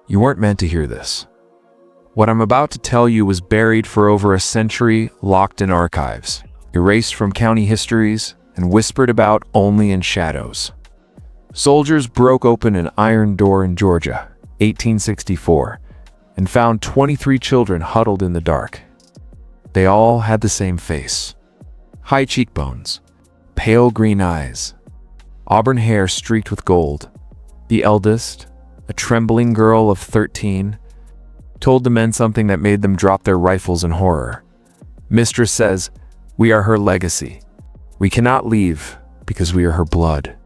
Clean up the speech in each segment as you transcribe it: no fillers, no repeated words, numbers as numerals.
You weren't meant to hear this. What I'm about to tell you was buried for over a century, locked in archives, erased from county histories, and whispered about only in shadows. Soldiers broke open an iron door in Georgia, 1864, and found 23 children huddled in the dark. They all had the same face. High cheekbones, pale green eyes, auburn hair streaked with gold. The eldest, a trembling girl of 13, told the men something that made them drop their rifles in horror. Mistress says, "We are her legacy. We cannot leave because we are her blood."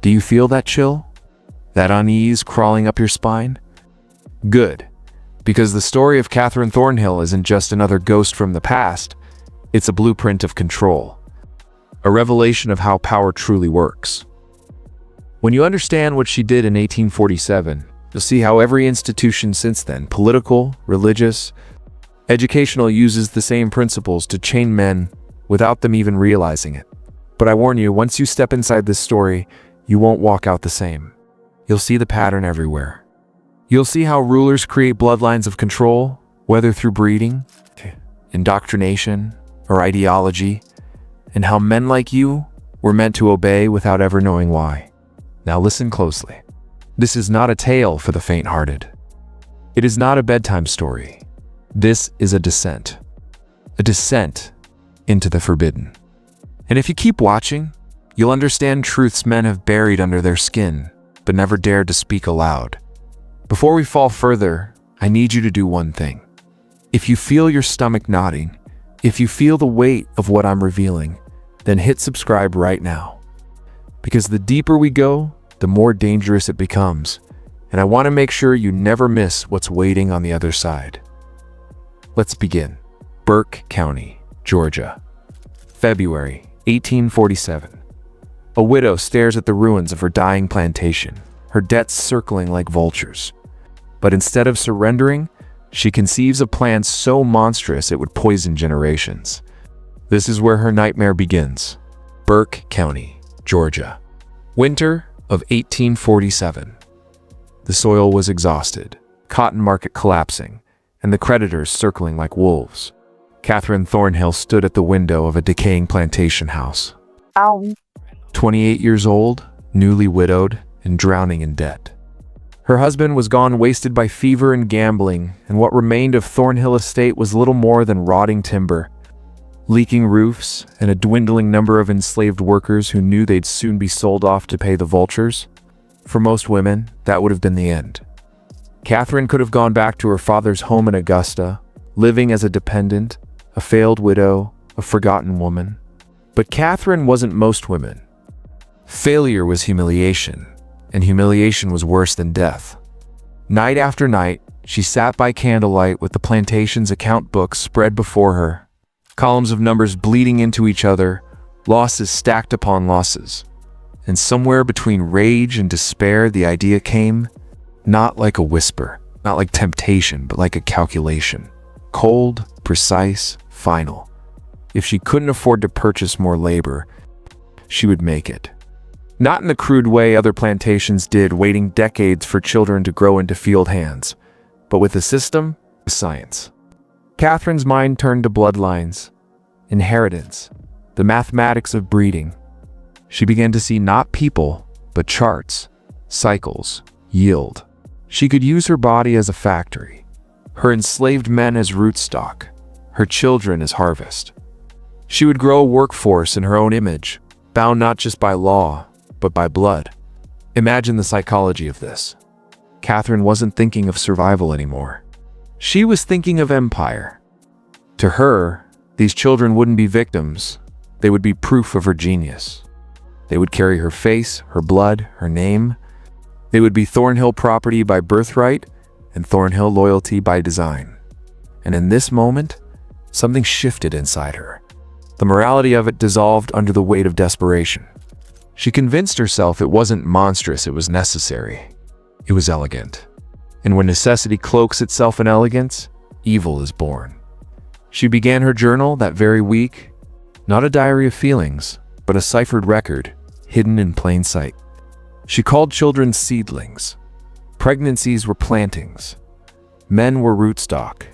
Do you feel that chill? That unease crawling up your spine? Good, because the story of Catherine Thornhill isn't just another ghost from the past, it's a blueprint of control, a revelation of how power truly works. When you understand what she did in 1847, you'll see how every institution since then, political, religious, educational, uses the same principles to chain men without them even realizing it. But I warn you, once you step inside this story, you won't walk out the same. You'll see the pattern everywhere. You'll see how rulers create bloodlines of control, whether through breeding, indoctrination, or ideology, and how men like you were meant to obey without ever knowing why. Now listen closely. This is not a tale for the faint-hearted. It is not a bedtime story. This is a descent into the forbidden. And if you keep watching, you'll understand truths men have buried under their skin, but never dared to speak aloud. Before we fall further, I need you to do one thing. If you feel your stomach nodding, if you feel the weight of what I'm revealing, then hit subscribe right now. Because the deeper we go, the more dangerous it becomes, and I want to make sure you never miss what's waiting on the other side. Let's begin. Burke County, Georgia. February 1847. A widow stares at the ruins of her dying plantation, her debts circling like vultures. But instead of surrendering, she conceives a plan so monstrous it would poison generations. This is where her nightmare begins. Burke County, Georgia. Winter of 1847. The soil was exhausted, cotton market collapsing, and the creditors circling like wolves. Catherine Thornhill stood at the window of a decaying plantation house. 28 years old, newly widowed, and drowning in debt. Her husband was gone, wasted by fever and gambling, and what remained of Thornhill estate was little more than rotting timber, leaking roofs, and a dwindling number of enslaved workers who knew they'd soon be sold off to pay the vultures. For most women, that would have been the end. Catherine could have gone back to her father's home in Augusta, living as a dependent, a failed widow, a forgotten woman. But Catherine wasn't most women. Failure was humiliation, and humiliation was worse than death. Night after night, she sat by candlelight with the plantation's account books spread before her, columns of numbers bleeding into each other, losses stacked upon losses. And somewhere between rage and despair, the idea came, not like a whisper, not like temptation, but like a calculation. Cold, precise, final. If she couldn't afford to purchase more labor, she would make it. Not in the crude way other plantations did, waiting decades for children to grow into field hands, but with a system, science. Catherine's mind turned to bloodlines, inheritance, the mathematics of breeding. She began to see not people, but charts, cycles, yield. She could use her body as a factory, her enslaved men as rootstock, her children as harvest. She would grow a workforce in her own image, bound not just by law, but by blood. Imagine the psychology of this. Catherine wasn't thinking of survival anymore. She was thinking of empire. To her, these children wouldn't be victims. They would be proof of her genius. They would carry her face, her blood, her name. They would be Thornhill property by birthright and Thornhill loyalty by design. And in this moment, something shifted inside her. The morality of it dissolved under the weight of desperation. She convinced herself it wasn't monstrous, it was necessary. It was elegant. And when necessity cloaks itself in elegance, evil is born. She began her journal that very week, not a diary of feelings, but a ciphered record, hidden in plain sight. She called children seedlings, Pregnancies were plantings. Men were rootstock.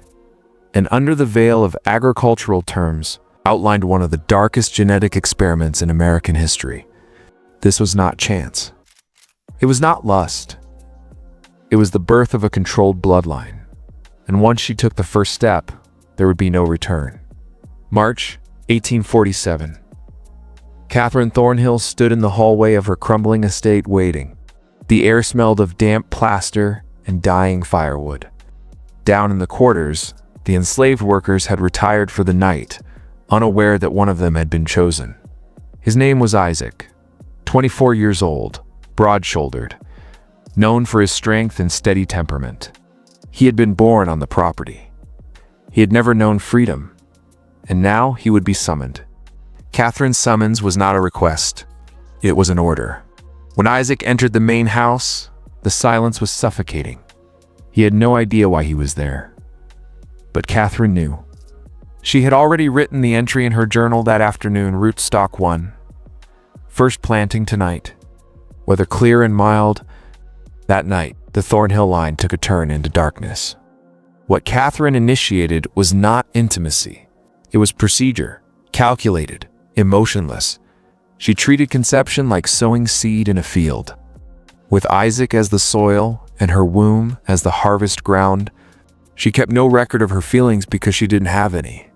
And under the veil of agricultural terms, outlined one of the darkest genetic experiments in American history. This was not chance. It was not lust. It was the birth of a controlled bloodline. And once she took the first step, there would be no return. March 1847. Catherine Thornhill stood in the hallway of her crumbling estate waiting. The air smelled of damp plaster and dying firewood. Down in the quarters, the enslaved workers had retired for the night, unaware that one of them had been chosen. His name was Isaac, 24 years old, broad-shouldered, known for his strength and steady temperament. He had been born on the property. He had never known freedom, and now he would be summoned. Catherine's summons was not a request. It was an order. When Isaac entered the main house, the silence was suffocating. He had no idea why he was there. But Catherine knew. She had already written the entry in her journal that afternoon, rootstock 1. First planting tonight. Weather clear and mild. That night, the Thornhill line took a turn into darkness. What Catherine initiated was not intimacy. It was procedure, calculated, emotionless. She treated conception like sowing seed in a field. With Isaac as the soil and her womb as the harvest ground, she kept no record of her feelings because she didn't have any.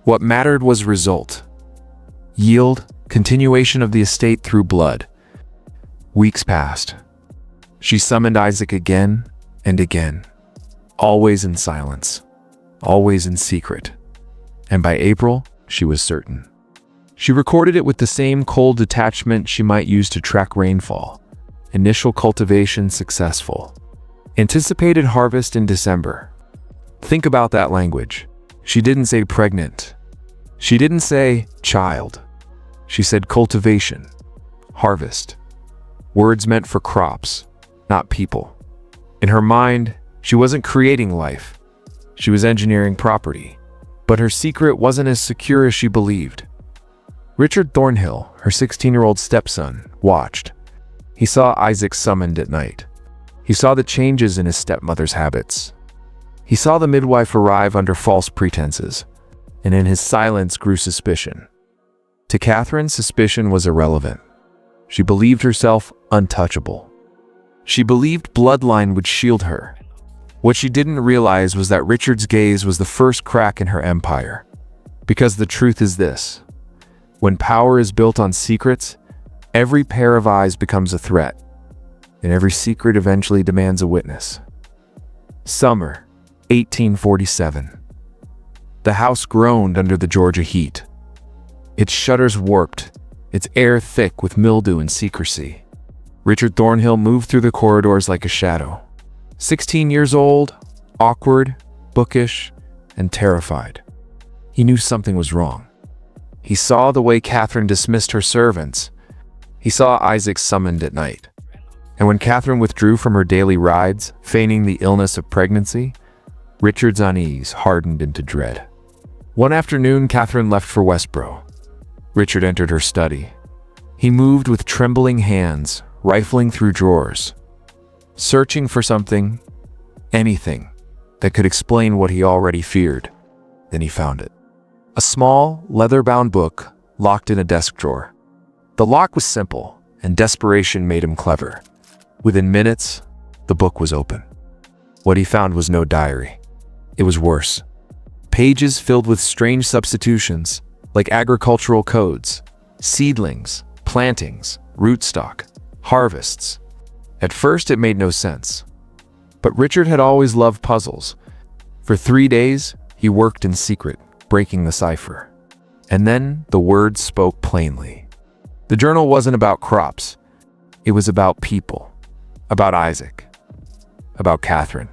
What mattered was result. Yield, continuation of the estate through blood. Weeks passed. She summoned Isaac again and again, always in silence, always in secret. And by April, she was certain. She recorded it with the same cold detachment she might use to track rainfall. Initial cultivation successful. Anticipated harvest in December. Think about that language. She didn't say pregnant. She didn't say child. She said cultivation, harvest. Words meant for crops, not people. In her mind, she wasn't creating life. She was engineering property. But her secret wasn't as secure as she believed. Richard Thornhill, her 16-year-old stepson, watched. He saw Isaac summoned at night. He saw the changes in his stepmother's habits. He saw the midwife arrive under false pretenses, and in his silence grew suspicion. To Catherine, suspicion was irrelevant. She believed herself untouchable. She believed bloodline would shield her. What she didn't realize was that Richard's gaze was the first crack in her empire. Because the truth is this: when power is built on secrets, every pair of eyes becomes a threat, and every secret eventually demands a witness. Summer 1847. The house groaned under the Georgia heat. Its shutters warped, its air thick with mildew and secrecy. Richard Thornhill moved through the corridors like a shadow. 16 years old, awkward, bookish, and terrified. He knew something was wrong. He saw the way Catherine dismissed her servants. He saw Isaac summoned at night. And when Catherine withdrew from her daily rides, feigning the illness of pregnancy, Richard's unease hardened into dread. One afternoon, Catherine left for Westboro. Richard entered her study. He moved with trembling hands, rifling through drawers, searching for something, anything, that could explain what he already feared. Then he found it. A small, leather-bound book locked in a desk drawer. The lock was simple, and desperation made him clever. Within minutes, the book was open. What he found was no diary. It was worse. Pages filled with strange substitutions, like agricultural codes, seedlings, plantings, rootstock, harvests. At first, it made no sense. But Richard had always loved puzzles. For 3 days, he worked in secret, breaking the cipher. And then the words spoke plainly. The journal wasn't about crops. It was about people. About Isaac. About Catherine.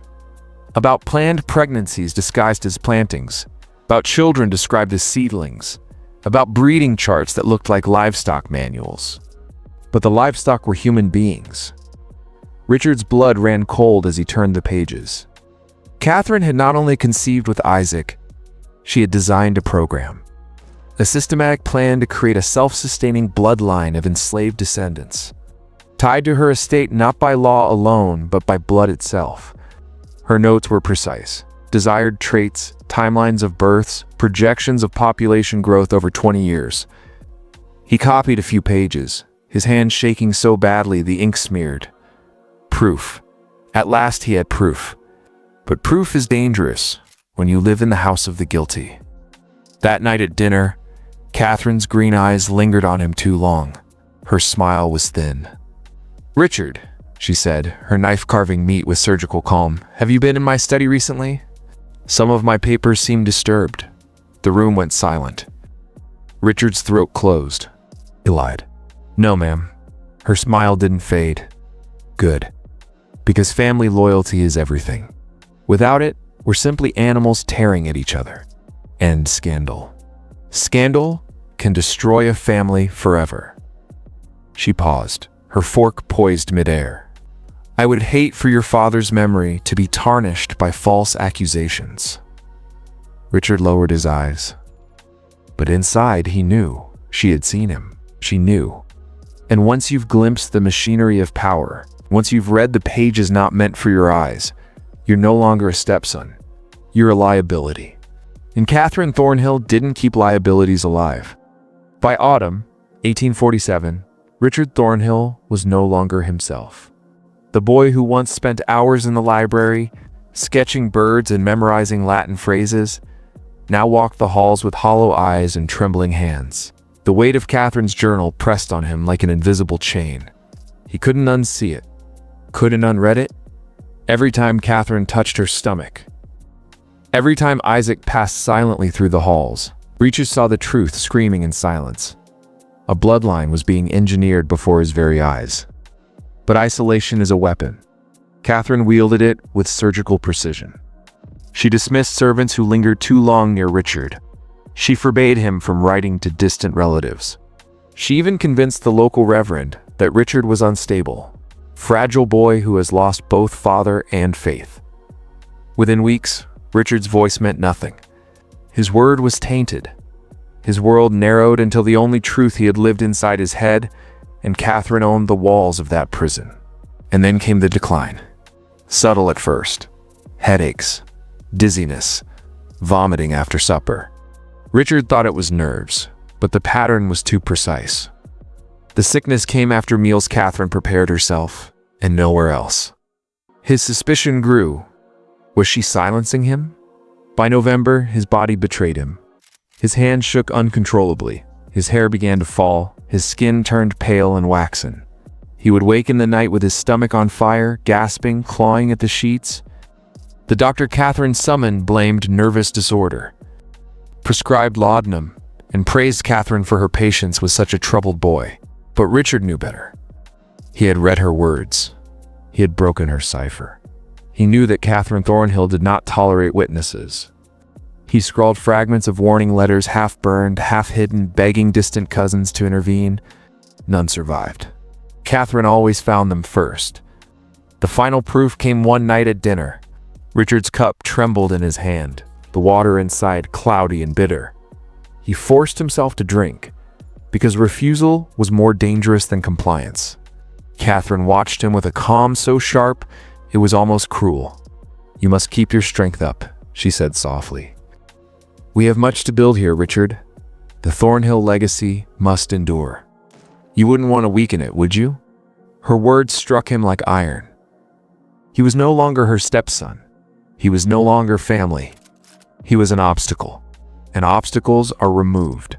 About planned pregnancies disguised as plantings. About children described as seedlings. About breeding charts that looked like livestock manuals. But the livestock were human beings. Richard's blood ran cold as he turned the pages. Catherine had not only conceived with Isaac, she had designed a program. A systematic plan to create a self-sustaining bloodline of enslaved descendants. tied to her estate not by law alone, but by blood itself. Her notes were precise. Desired traits, timelines of births, projections of population growth over 20 years. He copied a few pages, his hand shaking so badly the ink smeared. Proof. At last he had proof. But proof is dangerous when you live in the house of the guilty. That night at dinner, Catherine's green eyes lingered on him too long. Her smile was thin. "Richard," she said, her knife carving meat with surgical calm, "have you been in my study recently? Some of my papers seem disturbed." The room went silent. Richard's throat closed. He lied. "No, ma'am." Her smile didn't fade. "Good. Because family loyalty is everything. Without it, we're simply animals tearing at each other. And scandal. Scandal can destroy a family forever." She paused, her fork poised midair. "I would hate for your father's memory to be tarnished by false accusations." Richard lowered his eyes. But inside he knew. She had seen him. She knew. And once you've glimpsed the machinery of power, once you've read the pages not meant for your eyes, you're no longer a stepson. You're a liability. And Catherine Thornhill didn't keep liabilities alive. By autumn 1847, Richard Thornhill was no longer himself. The boy who once spent hours in the library, sketching birds and memorizing Latin phrases, now walked the halls with hollow eyes and trembling hands. The weight of Catherine's journal pressed on him like an invisible chain. He couldn't unsee it, couldn't unread it. Every time Catherine touched her stomach, every time Isaac passed silently through the halls, Richard saw the truth screaming in silence. A bloodline was being engineered before his very eyes. But isolation is a weapon. Catherine wielded it with surgical precision. She dismissed servants who lingered too long near Richard. She forbade him from writing to distant relatives. She even convinced the local reverend that Richard was unstable, fragile boy who has lost both father and faith. Within weeks, Richard's voice meant nothing. His word was tainted. His world narrowed until the only truth he had lived inside his head, and Catherine owned the walls of that prison. And then came the decline. Subtle at first. Headaches, dizziness, vomiting after supper. Richard thought it was nerves, but the pattern was too precise. The sickness came after meals Catherine prepared herself, and nowhere else. His suspicion grew. Was she silencing him? By November, his body betrayed him. His hands shook uncontrollably. His hair began to fall. His skin turned pale and waxen. He would wake in the night with his stomach on fire, gasping, clawing at the sheets. The doctor Catherine summoned blamed nervous disorder, prescribed laudanum, and praised Catherine for her patience with such a troubled boy. But Richard knew better. He had read her words. He had broken her cipher. He knew that Catherine Thornhill did not tolerate witnesses. He scrawled fragments of warning letters, half burned, half hidden, begging distant cousins to intervene. None survived. Catherine always found them first. The final proof came one night at dinner. Richard's cup trembled in his hand, the water inside cloudy and bitter. He forced himself to drink, because refusal was more dangerous than compliance. Catherine watched him with a calm so sharp, it was almost cruel. "You must keep your strength up," she said softly. "We have much to build here, Richard. The Thornhill legacy must endure. You wouldn't want to weaken it, would you?" Her words struck him like iron. He was no longer her stepson. He was no longer family. He was an obstacle, and obstacles are removed.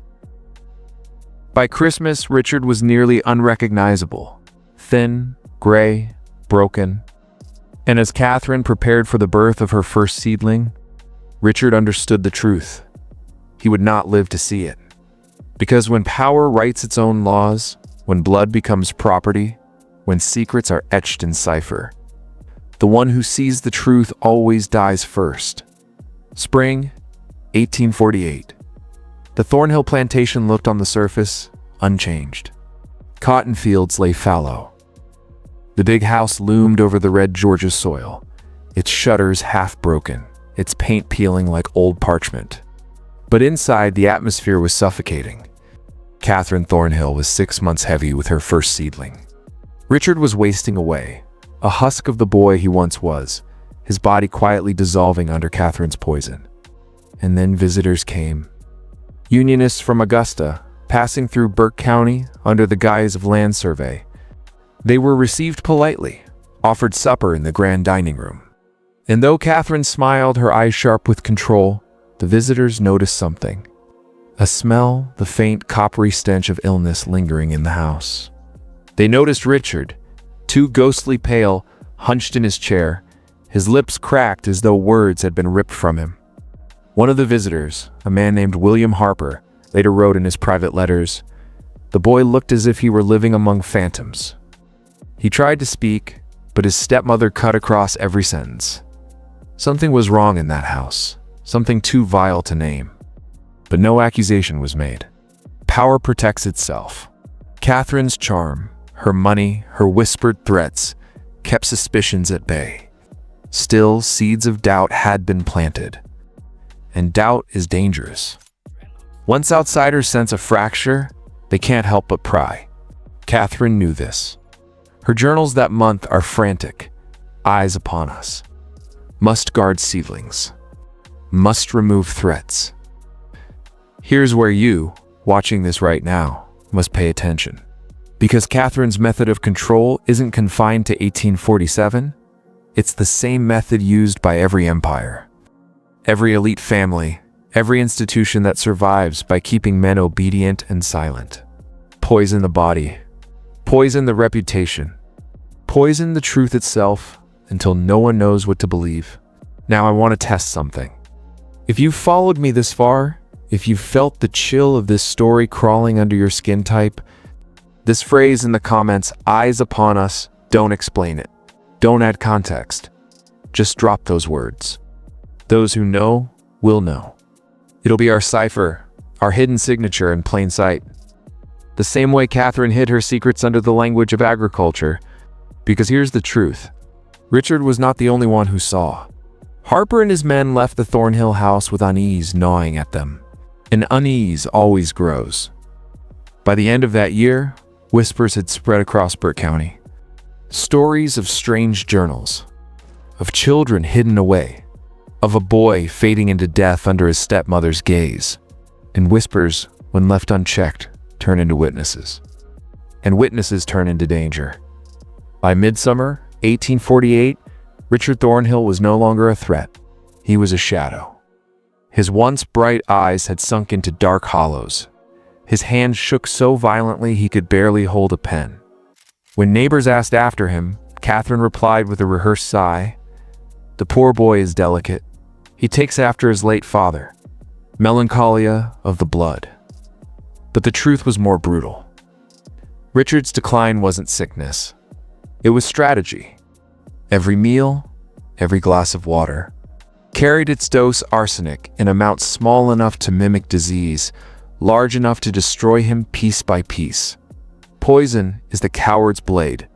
By Christmas, Richard was nearly unrecognizable. Thin, gray, broken. And as Catherine prepared for the birth of her first seedling, Richard understood the truth. He would not live to see it. Because when power writes its own laws, when blood becomes property, when secrets are etched in cipher, the one who sees the truth always dies first. Spring, 1848. The Thornhill plantation looked on the surface unchanged. Cotton fields lay fallow. The big house loomed over the red Georgia soil, its shutters half broken, its paint peeling like old parchment. But inside, the atmosphere was suffocating. Catherine Thornhill was 6 months heavy with her first seedling. Richard was wasting away, a husk of the boy he once was, his body quietly dissolving under Catherine's poison. And then visitors came. Unionists from Augusta, passing through Burke County under the guise of land survey. They were received politely, offered supper in the grand dining room. And though Catherine smiled, her eyes sharp with control, the visitors noticed something. A smell, the faint, coppery stench of illness lingering in the house. They noticed Richard, too ghostly pale, hunched in his chair, his lips cracked as though words had been ripped from him. One of the visitors, a man named William Harper, later wrote in his private letters, "The boy looked as if he were living among phantoms." He tried to speak, but his stepmother cut across every sentence. Something was wrong in that house, something too vile to name. But no accusation was made. Power protects itself. Catherine's charm, her money, her whispered threats, kept suspicions at bay. Still, seeds of doubt had been planted. And doubt is dangerous. Once outsiders sense a fracture, they can't help but pry. Catherine knew this. Her journals that month are frantic. Eyes upon us. Must guard seedlings. Must remove threats. Here's where you, watching this right now, must pay attention. Because Catherine's method of control isn't confined to 1847, it's the same method used by every empire. Every elite family, every institution that survives by keeping men obedient and silent. Poison the body. Poison the reputation. Poison the truth itself until no one knows what to believe. Now I want to test something. If you've followed me this far, if you've felt the chill of this story crawling under your skin, type this phrase in the comments, "Eyes upon us." Don't explain it. Don't add context. Just drop those words. Those who know will know. It'll be our cipher, our hidden signature in plain sight. The same way Catherine hid her secrets under the language of agriculture. Because here's the truth. Richard was not the only one who saw. Harper and his men left the Thornhill house with unease gnawing at them. And unease always grows. By the end of that year, whispers had spread across Burke County. Stories of strange journals, of children hidden away, of a boy fading into death under his stepmother's gaze. And whispers, when left unchecked, turn into witnesses. And witnesses turn into danger. By midsummer, 1848, Richard Thornhill was no longer a threat. He was a shadow. His once bright eyes had sunk into dark hollows. His hands shook so violently he could barely hold a pen. When neighbors asked after him, Catherine replied with a rehearsed sigh, "The poor boy is delicate. He takes after his late father. Melancholia of the blood." But the truth was more brutal. Richard's decline wasn't sickness. It was strategy. Every meal, every glass of water, carried its dose arsenic in amounts small enough to mimic disease, large enough to destroy him piece by piece. Poison is the coward's blade,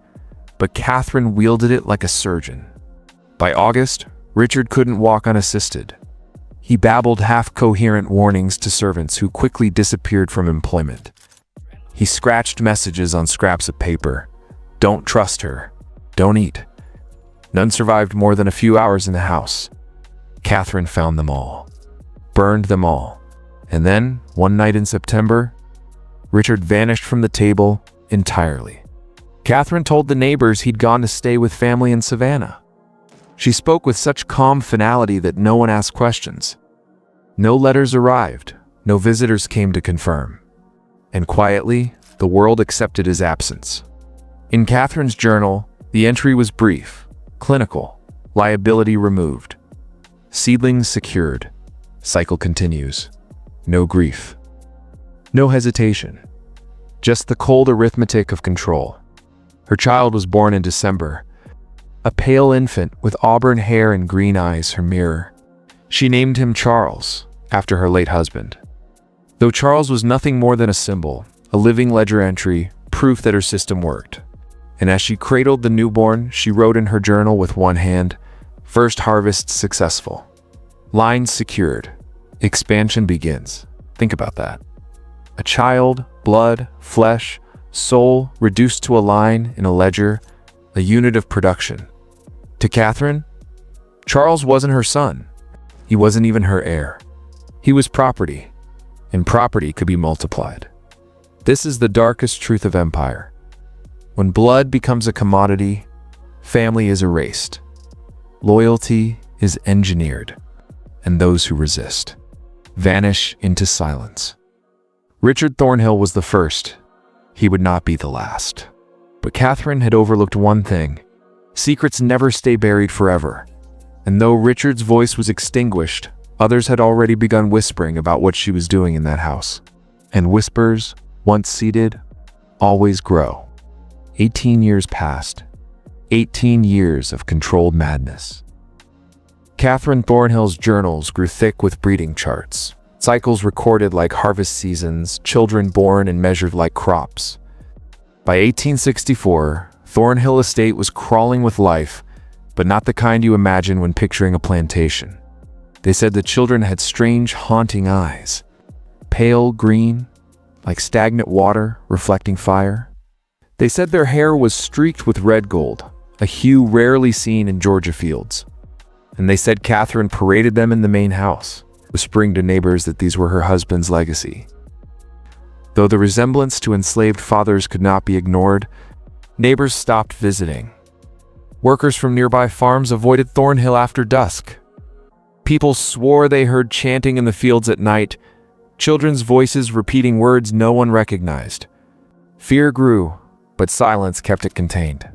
but Catherine wielded it like a surgeon. By August, Richard couldn't walk unassisted. He babbled half-coherent warnings to servants who quickly disappeared from employment. He scratched messages on scraps of paper. Don't trust her. Don't eat. None survived more than a few hours in the house. Catherine found them all. Burned them all. And then, one night in September, Richard vanished from the table entirely. Catherine told the neighbors he'd gone to stay with family in Savannah. She spoke with such calm finality that no one asked questions. No letters arrived. No visitors came to confirm. And quietly, the world accepted his absence. In Catherine's journal, the entry was brief, clinical, liability removed. Seedlings secured. Cycle continues. No grief. No hesitation. Just the cold arithmetic of control. Her child was born in December. A pale infant with auburn hair and green eyes, her mirror. She named him Charles, after her late husband. Though Charles was nothing more than a symbol, a living ledger entry, proof that her system worked. And as she cradled the newborn, she wrote in her journal with one hand, "First harvest successful. Lines secured. Expansion begins." Think about that. A child, blood, flesh, soul reduced to a line in a ledger, a unit of production. To Catherine, Charles wasn't her son. He wasn't even her heir. He was property, and property could be multiplied. This is the darkest truth of empire. When blood becomes a commodity, family is erased. Loyalty is engineered, and those who resist vanish into silence. Richard Thornhill was the first. He would not be the last. But Catherine had overlooked one thing. Secrets never stay buried forever. And though Richard's voice was extinguished, others had already begun whispering about what she was doing in that house. And whispers, once seated, always grow. 18 years passed. 18 years of controlled madness. Catherine Thornhill's journals grew thick with breeding charts, cycles recorded like harvest seasons, children born and measured like crops. By 1864, Thornhill Estate was crawling with life, but not the kind you imagine when picturing a plantation. They said the children had strange, haunting eyes, pale green, like stagnant water reflecting fire. They said their hair was streaked with red gold, a hue rarely seen in Georgia fields. And they said Catherine paraded them in the main house, whispering to neighbors that these were her husband's legacy. Though the resemblance to enslaved fathers could not be ignored, neighbors stopped visiting. Workers from nearby farms avoided Thornhill after dusk. People swore they heard chanting in the fields at night, children's voices repeating words no one recognized. Fear grew, but silence kept it contained.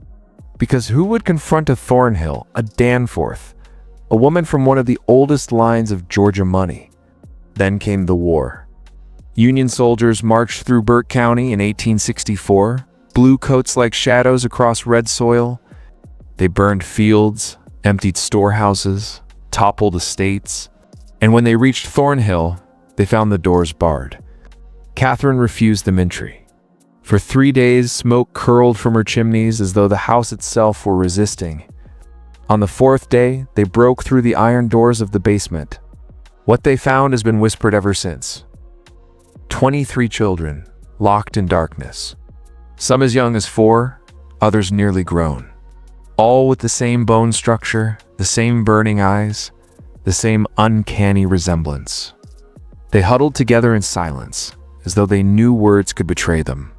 Because who would confront a Thornhill, a Danforth, a woman from one of the oldest lines of Georgia money? Then came the war. Union soldiers marched through Burke County in 1864, blue coats like shadows across red soil. They burned fields, emptied storehouses, toppled estates, and when they reached Thornhill, they found the doors barred. Catherine refused them entry. For 3 days, smoke curled from her chimneys as though the house itself were resisting. On the 4th day, they broke through the iron doors of the basement. What they found has been whispered ever since. 23 children, locked in darkness. Some as young as 4, others nearly grown. All with the same bone structure, the same burning eyes, the same uncanny resemblance. They huddled together in silence, as though they knew words could betray them.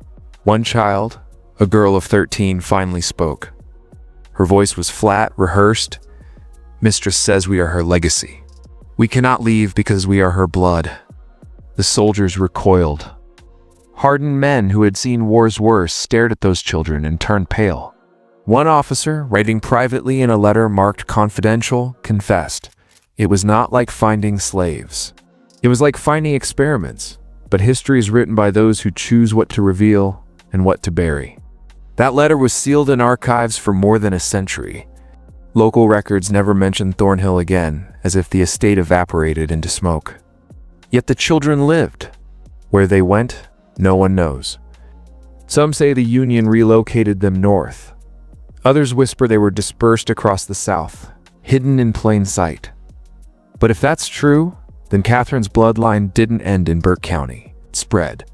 One child, a girl of 13, finally spoke. Her voice was flat, rehearsed. "Mistress says we are her legacy. We cannot leave because we are her blood." The soldiers recoiled. Hardened men who had seen wars worse stared at those children and turned pale. One officer, writing privately in a letter marked confidential, confessed, "It was not like finding slaves. It was like finding experiments, but history is written by those who choose what to reveal and what to bury." That letter was sealed in archives for more than a century. Local records never mentioned Thornhill again, as if the estate evaporated into smoke. Yet the children lived. Where they went, no one knows. Some say the Union relocated them north. Others whisper they were dispersed across the South, hidden in plain sight. But if that's true, then Catherine's bloodline didn't end in Burke County. It spread.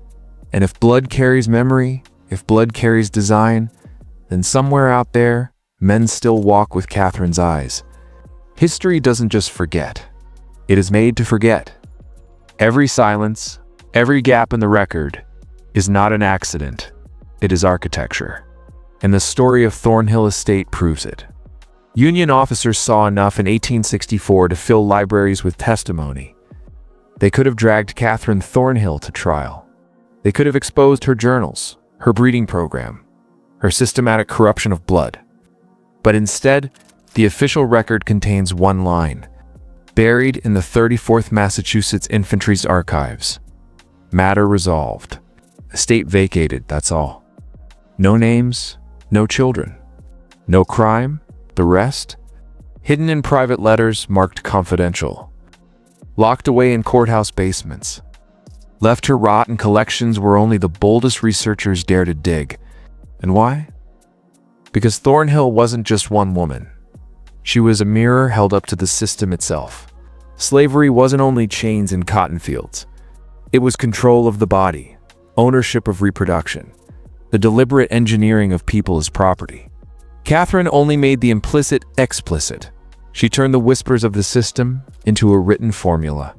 And if blood carries memory, if blood carries design, then somewhere out there, men still walk with Catherine's eyes. History doesn't just forget. It is made to forget. Every silence, every gap in the record, is not an accident. It is architecture. And the story of Thornhill Estate proves it. Union officers saw enough in 1864 to fill libraries with testimony. They could have dragged Catherine Thornhill to trial. They could have exposed her journals, her breeding program, her systematic corruption of blood. But instead, the official record contains one line, buried in the 34th Massachusetts Infantry's archives. Matter resolved. Estate vacated, that's all. No names, no children. No crime, the rest? Hidden in private letters marked confidential. Locked away in courthouse basements. Left to rot in collections where only the boldest researchers dare to dig. And why? Because Thornhill wasn't just one woman. She was a mirror held up to the system itself. Slavery wasn't only chains and cotton fields. It was control of the body, ownership of reproduction, the deliberate engineering of people as property. Catherine only made the implicit explicit. She turned the whispers of the system into a written formula,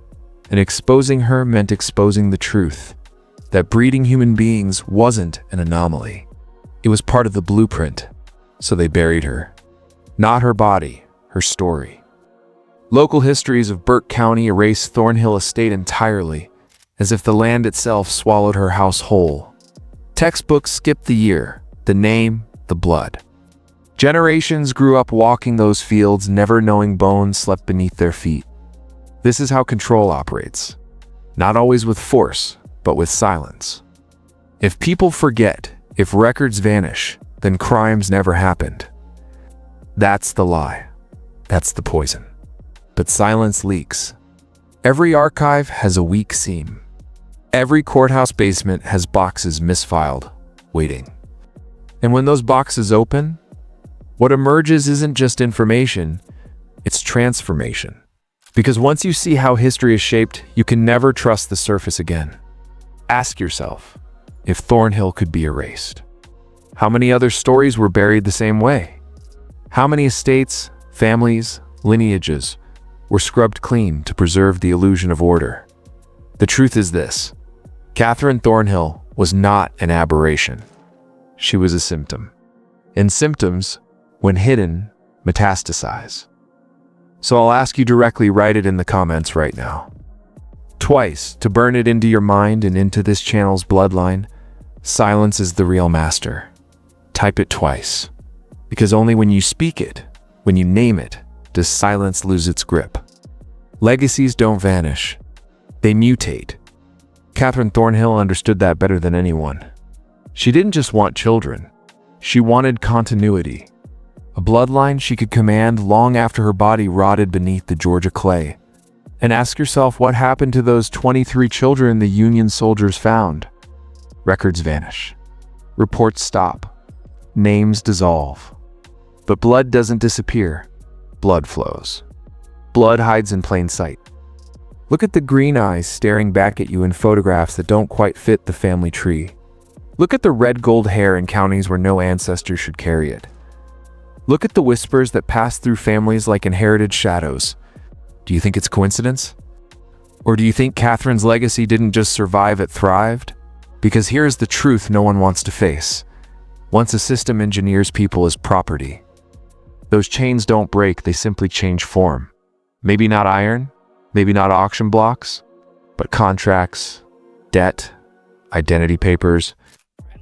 and exposing her meant exposing the truth, that breeding human beings wasn't an anomaly. It was part of the blueprint, so they buried her. Not her body, her story. Local histories of Burke County erase Thornhill Estate entirely, as if the land itself swallowed her house whole. Textbooks skipped the year, the name, the blood. Generations grew up walking those fields, never knowing bones slept beneath their feet. This is how control operates. Not always with force, but with silence. If people forget, if records vanish, then crimes never happened. That's the lie. That's the poison. But silence leaks. Every archive has a weak seam. Every courthouse basement has boxes misfiled, waiting. And when those boxes open, what emerges isn't just information, it's transformation. Because once you see how history is shaped, you can never trust the surface again. Ask yourself, if Thornhill could be erased, how many other stories were buried the same way? How many estates, families, lineages were scrubbed clean to preserve the illusion of order? The truth is this: Catherine Thornhill was not an aberration. She was a symptom. And symptoms, when hidden, metastasize. So I'll ask you directly, write it in the comments right now. Twice, to burn it into your mind and into this channel's bloodline. Silence is the real master. Type it twice. Because only when you speak it, when you name it, does silence lose its grip. Legacies don't vanish. They mutate. Catherine Thornhill understood that better than anyone. She didn't just want children. She wanted continuity. A bloodline she could command long after her body rotted beneath the Georgia clay. And ask yourself what happened to those 23 children the Union soldiers found. Records vanish. Reports stop. Names dissolve. But blood doesn't disappear. Blood flows. Blood hides in plain sight. Look at the green eyes staring back at you in photographs that don't quite fit the family tree. Look at the red gold hair in counties where no ancestor should carry it. Look at the whispers that pass through families like inherited shadows. Do you think it's coincidence? Or do you think Catherine's legacy didn't just survive, it thrived? Because here's the truth no one wants to face. Once a system engineers people as property, those chains don't break, they simply change form. Maybe not iron, maybe not auction blocks, but contracts, debt, identity papers,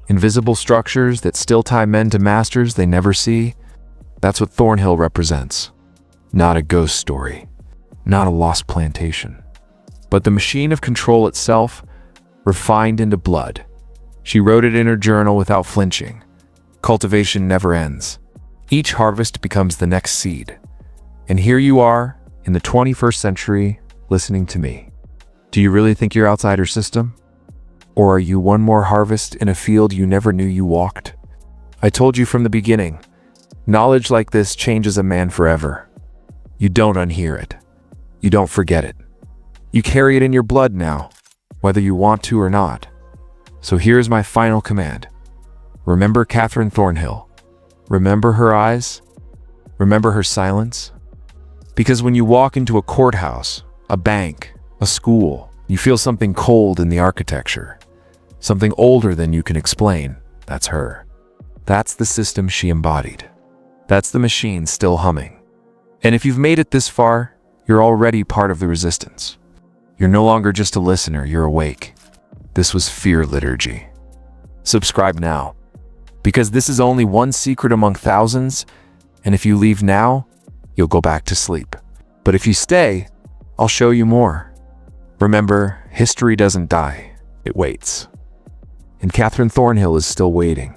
invisible structures that still tie men to masters they never see. That's what Thornhill represents. Not a ghost story, not a lost plantation, but the machine of control itself, refined into blood. She wrote it in her journal without flinching. Cultivation never ends. Each harvest becomes the next seed. And here you are, in the 21st century, listening to me. Do you really think you're outside her system? Or are you one more harvest in a field you never knew you walked? I told you from the beginning, knowledge like this changes a man forever. You don't unhear it. You don't forget it. You carry it in your blood now, whether you want to or not. So here's my final command. Remember Catherine Thornhill. Remember her eyes. Remember her silence. Because when you walk into a courthouse, a bank, a school, you feel something cold in the architecture. Something older than you can explain. That's her. That's the system she embodied. That's the machine still humming. And if you've made it this far, you're already part of the resistance. You're no longer just a listener, you're awake. This was Fear Liturgy. Subscribe now, because this is only one secret among thousands, and if you leave now, you'll go back to sleep. But if you stay, I'll show you more. Remember, history doesn't die, it waits. And Catherine Thornhill is still waiting.